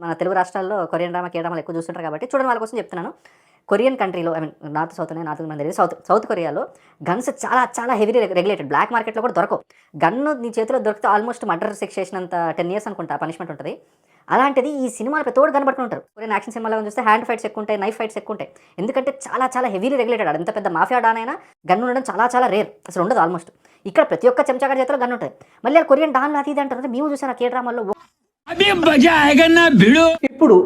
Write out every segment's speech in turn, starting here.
మన తెలుగు రాష్ట్రాల్లో Korean drama, కే డ్రామాలు ఎక్కువ చూస్తుంటారు కాబట్టి చూడని వాళ్ళ కోసం చెప్తున్నాను. కొరియన్ కంట్రీలో ఐ మీన్ నార్త్ మనకు తెలియదు. సౌత్ కొరియాలో గన్స్ చాలా చాలా హెవీలీ రెగ్యులేటెడ్. బ్లాక్ మార్కెట్‌లో కూడా దొరకవు. గన్ను నీ చేతిలో దొరికితే ఆల్మోస్ట్ మర్డర్ శిక్ష చేసినంత 10 ఇయర్స్ అనుకుంటా పనిష్మెంట్ ఉంటది. అలాంటిది ఈ సినిమాలో ప్రతోడు గన్ పట్టుకొని ఉంటారు. కొరియన్ యాక్షన్ సినిమాలో చూస్తే హ్యాండ్ ఫైట్స్ ఎక్కువుంటాయి, నైఫ్ ఫైట్స్ ఎక్కువుంటాయి. ఎందుకంటే చాలా చాలా హెవీలీ రెగ్యులేటెడ్. ఎంత పెద్ద మాఫియా డాన్ అయినా గన్ ఉండడం చాలా చాలా రేర్. అసలు ఉండదు ఆల్మోస్ట్. ఇక్కడ ప్రతి ఒక్క చెంచాగాడి చేతిలో గన్ ఉంటది. మళ్ళీ ఆ కొరియన్ డాన్‌లు అది ఇది అంటారు. మేము చూసాం ఆ కే డ్రామాల్లో. ఇప్పుడు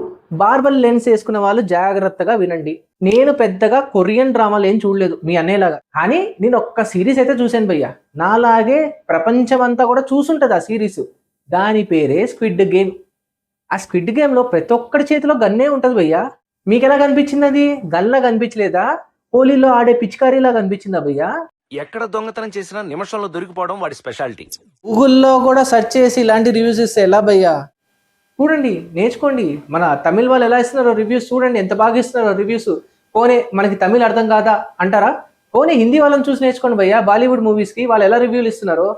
బార్బల్ లెన్స్ వేసుకున్న వాళ్ళు జాగ్రత్తగా వినండి. నేను పెద్దగా కొరియన్ డ్రామాలు ఏం చూడలేదు మీ అన్నయ్యలాగా, కానీ నేను ఒక్క సిరీస్ అయితే చూశాను భయ్య. నాలాగే ప్రపంచం అంతా కూడా చూసుంటది ఆ సిరీస్. దాని పేరే స్క్విడ్ గేమ్. ఆ స్క్విడ్ గేమ్ లో ప్రతి ఒక్కడి చేతిలో గన్నే ఉంటది భయ్య. మీకు ఎలా కనిపించింది? అది గన్లా కనిపించలేదా? హోలీలో ఆడే పిచికారీలా కనిపించిందా భయ్య? ఎక్కడ దొంగతనం చేసినా నిమిషంలో దొరికిపోవడం వాడి స్పెషాలిటీ. గూగుల్లో కూడా సెర్చ్ చేసి ఇలాంటి రివ్యూస్ ఇస్తే ఎలా భయ్యా? చూడండి, నేర్చుకోండి. మన తమిళ వాళ్ళు ఎలా ఇస్తున్నారో రివ్యూస్ చూడండి, ఎంత బాగా ఇస్తున్నారో రివ్యూస్. పోనీ మనకి తమిళ్ అర్థం కాదా అంటారా? పోనీ హిందీ వాళ్ళని చూసి నేర్చుకోండి భయ్యా. బాలీవుడ్ మూవీస్ కి వాళ్ళు ఎలా రివ్యూలు ఇస్తున్నారో.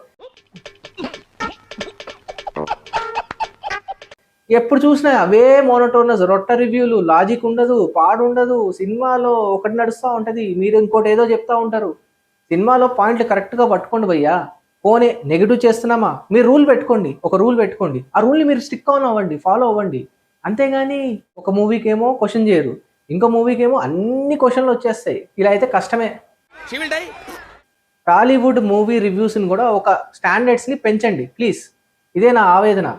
ఎప్పుడు చూసినా అవే మోనోటోనస్ రొట్ట రివ్యూలు, లాజిక్ ఉండదు, పాడు ఉండదు. సినిమాలో ఒకటి నడుస్తూ ఉంటది, మీరు ఇంకోటి ఏదో చెప్తా ఉంటారు. సినిమాలో పాయింట్లు కరెక్ట్గా పట్టుకోండి భయ్యా. పోనీ నెగిటివ్ చేస్తున్నామా, మీరు రూల్ పెట్టుకోండి, ఒక రూల్ పెట్టుకోండి. ఆ రూల్ని మీరు స్టిక్ ఆన్ అవ్వండి, ఫాలో అవ్వండి. అంతేగాని ఒక మూవీకి ఏమో క్వశ్చన్ చేయరు, ఇంకో మూవీకి ఏమో అన్ని క్వశ్చన్లు వచ్చేస్తాయి. ఇలా అయితే కష్టమే. టాలీవుడ్ మూవీ రివ్యూస్ని కూడా ఒక స్టాండర్డ్స్ని పెంచండి ప్లీజ్. ఇదే నా ఆవేదన.